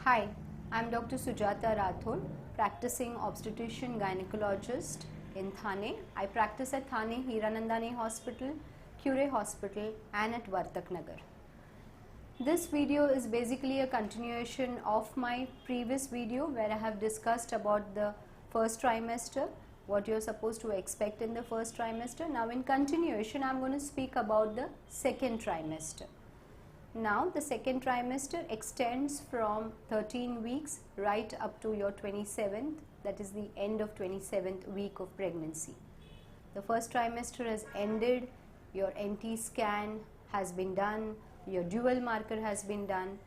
Hi, I'm Dr. Sujata Rathod, practicing obstetrician gynecologist in Thane. I practice at Thane Hiranandani Hospital, Cure Hospital and at Vartak Nagar. This video is basically a continuation of my previous video where I have discussed about the first trimester, what you're supposed to expect in the first trimester. Now in continuation, I'm going to speak about the second trimester. Now the second trimester extends from 13 weeks right up to your 27th, that is the end of 27th week of pregnancy. The first trimester has ended, your NT scan has been done, your dual marker has been done,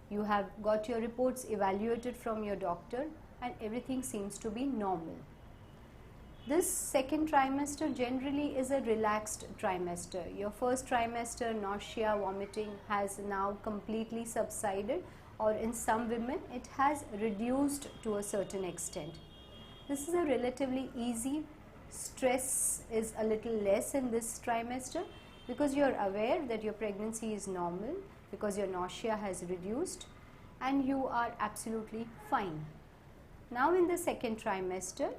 you have got your reports evaluated from your doctor and everything seems to be normal. This second trimester generally is a relaxed trimester. Your first trimester nausea, vomiting has now completely subsided, or in some women it has reduced to a certain extent. This is a relatively easy. Stress is a little less in this trimester because you are aware that your pregnancy is normal, because your nausea has reduced and you are absolutely fine. Now in the second trimester,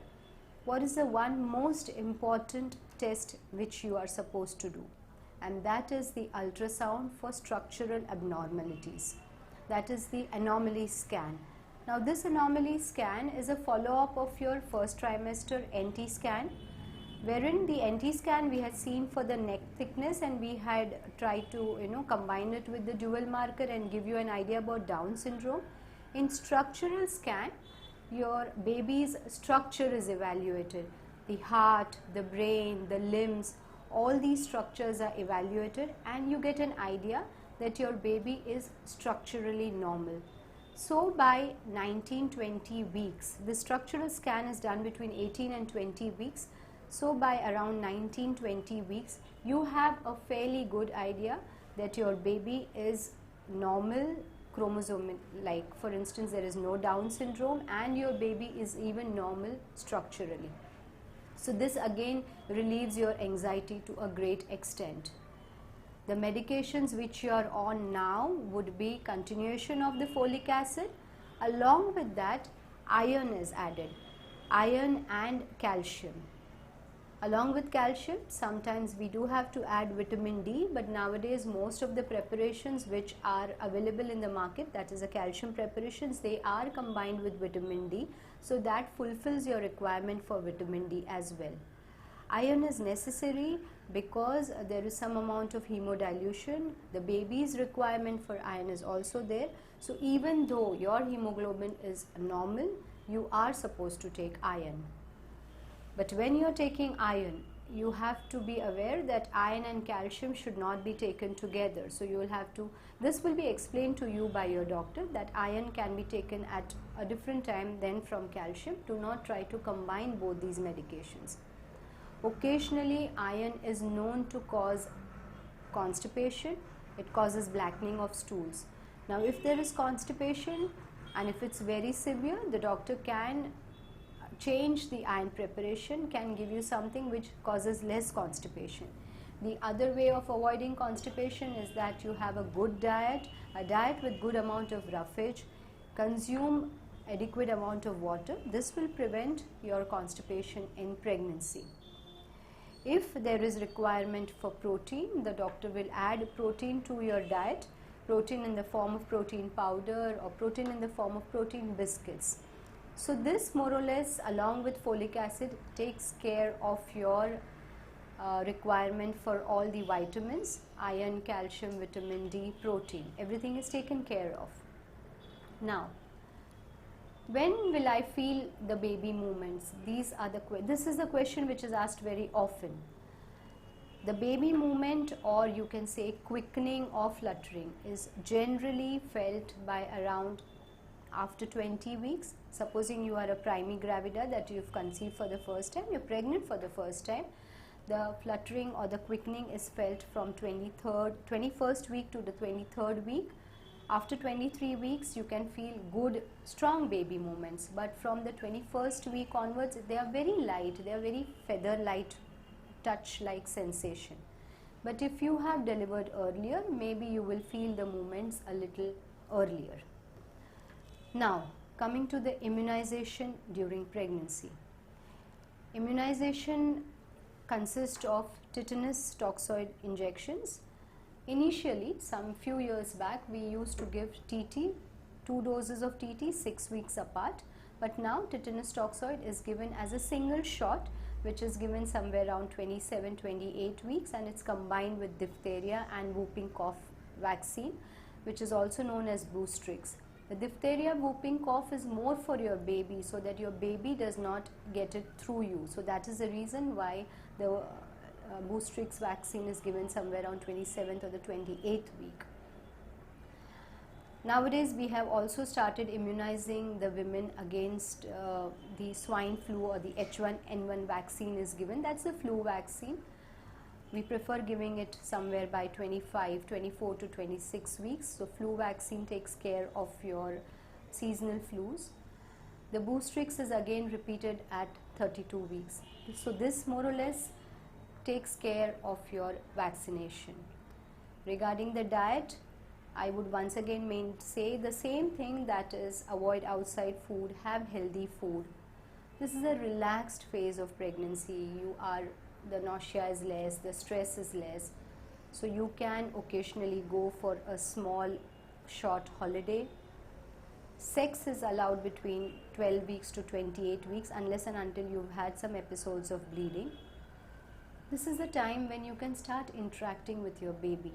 what is the one most important test which you are supposed to do? And that is the ultrasound for structural abnormalities. That is the anomaly scan. Now this anomaly scan is a follow-up of your first trimester NT scan, wherein the NT scan we had seen for the neck thickness and we had tried to combine it with the dual marker and give you an idea about Down syndrome. In structural scan, your baby's structure is evaluated. The heart, the brain, the limbs, all these structures are evaluated and you get an idea that your baby is structurally normal. So by 19-20 weeks, the structural scan is done between 18 and 20 weeks. So by around 19-20 weeks, you have a fairly good idea that your baby is normal chromosome, like for instance there is no Down syndrome and your baby is even normal structurally. So this again relieves your anxiety to a great extent. The medications which you are on now would be continuation of the folic acid. Along with that, iron is added, iron and calcium. Along with calcium, sometimes we do have to add vitamin D, but nowadays most of the preparations which are available in the market, that is the calcium preparations, they are combined with vitamin D, so that fulfills your requirement for vitamin D as well. Iron is necessary because there is some amount of hemodilution. The baby's requirement for iron is also there. So even though your hemoglobin is normal, you are supposed to take iron. But when you are taking iron, you have to be aware that iron and calcium should not be taken together. So you will have to, this will be explained to you by your doctor that iron can be taken at a different time than from calcium. Do not try to combine both these medications. Occasionally, iron is known to cause constipation. It causes blackening of stools. Now if there is constipation and if it's very severe, the doctor can change the iron preparation, can give you something which causes less constipation. The other way of avoiding constipation is that you have a good diet, a diet with good amount of roughage, consume adequate amount of water. This will prevent your constipation in pregnancy. If there is requirement for protein, the doctor will add protein to your diet, protein in the form of protein powder or protein in the form of protein biscuits. So this more or less along with folic acid takes care of your requirement for all the vitamins, iron, calcium, vitamin D, protein, everything is taken care of. Now, when will I feel the baby movements? This is the question which is asked very often. The baby movement, or you can say quickening or fluttering, is generally felt by around after 20 weeks. Supposing you are a primigravida, that you've conceived for the first time, you're pregnant for the first time, the fluttering or the quickening is felt from 21st week to the 23rd week. After 23 weeks, you can feel good, strong baby movements, but from the 21st week onwards, they are very light, they are very feather-light, touch-like sensation. But if you have delivered earlier, maybe you will feel the movements a little earlier. Now, coming to the immunization during pregnancy. Immunization consists of tetanus toxoid injections. Initially, some few years back, we used to give TT, 2 doses of TT 6 weeks apart, but now tetanus toxoid is given as a single shot, which is given somewhere around 27-28 weeks, and it's combined with diphtheria and whooping cough vaccine, which is also known as Boostrix. The diphtheria whooping cough is more for your baby, so that your baby does not get it through you. So that is the reason why the Boostrix vaccine is given somewhere around 27th or the 28th week. Nowadays, we have also started immunizing the women against the swine flu, or the H1N1 vaccine is given. That's the flu vaccine. We prefer giving it somewhere by 24 to 26 weeks. So flu vaccine takes care of your seasonal flus. The Boostrix is again repeated at 32 weeks. So this more or less takes care of your vaccination. Regarding the diet, I would once again say the same thing, that is, avoid outside food, have healthy food. This is a relaxed phase of pregnancy. The nausea is less, the stress is less. So you can occasionally go for a small short holiday. Sex is allowed between 12 weeks to 28 weeks unless and until you've had some episodes of bleeding. This is the time when you can start interacting with your baby.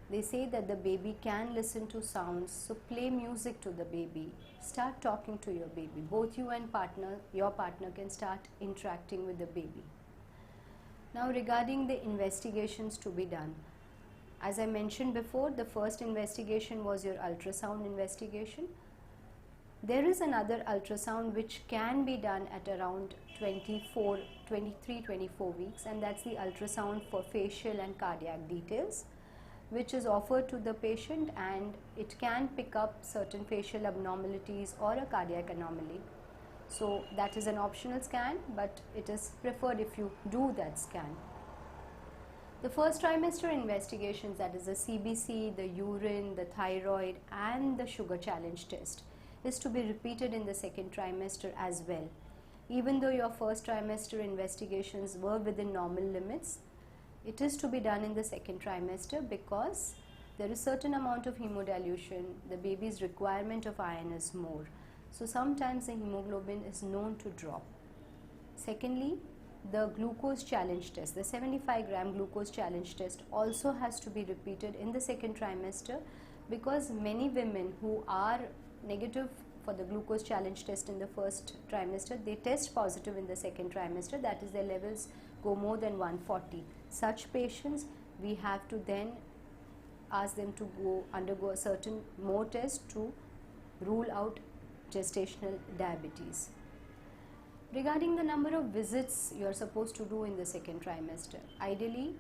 They say that the baby can listen to sounds, so play music to the baby. Start talking to your baby. Both you and your partner can start interacting with the baby. Now, regarding the investigations to be done, as I mentioned before, the first investigation was your ultrasound investigation. There is another ultrasound which can be done at around 23-24 weeks, and that's the ultrasound for facial and cardiac details, which is offered to the patient, and it can pick up certain facial abnormalities or a cardiac anomaly. So that is an optional scan, but it is preferred if you do that scan. The first trimester investigations, that is the CBC, the urine, the thyroid and the sugar challenge test, is to be repeated in the second trimester as well. Even though your first trimester investigations were within normal limits, it is to be done in the second trimester because there is certain amount of hemodilution. The baby's requirement of iron is more. So sometimes the hemoglobin is known to drop. Secondly, the glucose challenge test, the 75-gram glucose challenge test also has to be repeated in the second trimester, because many women who are negative for the glucose challenge test in the first trimester, they test positive in the second trimester, that is, their levels go more than 140. Such patients, we have to then ask them to undergo a certain more test to rule out gestational diabetes. Regarding the number of visits you are supposed to do in the second trimester, ideally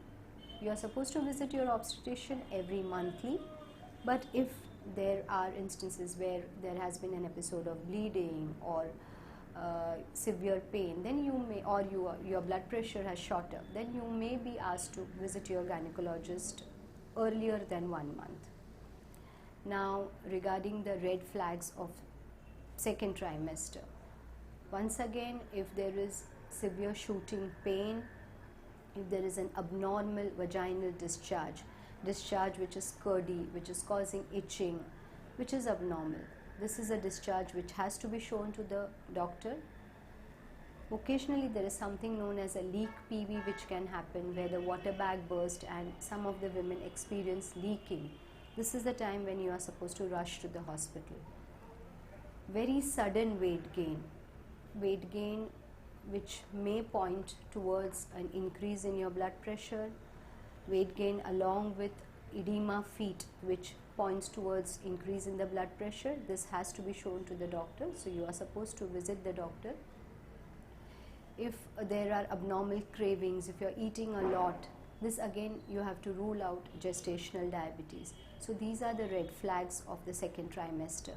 you are supposed to visit your obstetrician every monthly, but if there are instances where there has been an episode of bleeding or severe pain, then you may, or your blood pressure has shot up, then you may be asked to visit your gynecologist earlier than 1 month. Now, regarding the red flags of second trimester, once again, if there is severe shooting pain, if there is an abnormal vaginal discharge which is curdy, which is causing itching, which is abnormal, this is a discharge which has to be shown to the doctor. Occasionally there is something known as a leak PV which can happen, where the water bag burst and some of the women experience leaking. This is the time when you are supposed to rush to the hospital. Very sudden weight gain which may point towards an increase in your blood pressure, weight gain along with edema feet which points towards increase in the blood pressure, this has to be shown to the doctor, so you are supposed to visit the doctor. If there are abnormal cravings, if you are eating a lot, this again you have to rule out gestational diabetes. So these are the red flags of the second trimester.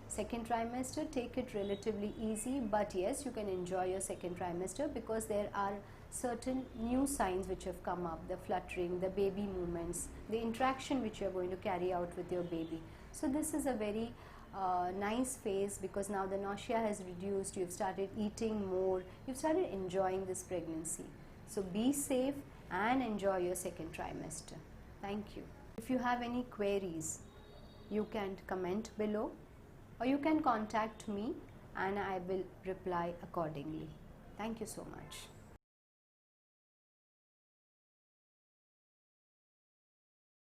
Second trimester, take it relatively easy, but yes, you can enjoy your second trimester because there are certain new signs which have come up, the fluttering, the baby movements, the interaction which you are going to carry out with your baby. So this is a very nice phase, because now the nausea has reduced, you've started eating more, you've started enjoying this pregnancy. So be safe and enjoy your second trimester. Thank you. If you have any queries, you can comment below, or you can contact me and I will reply accordingly. Thank you so much.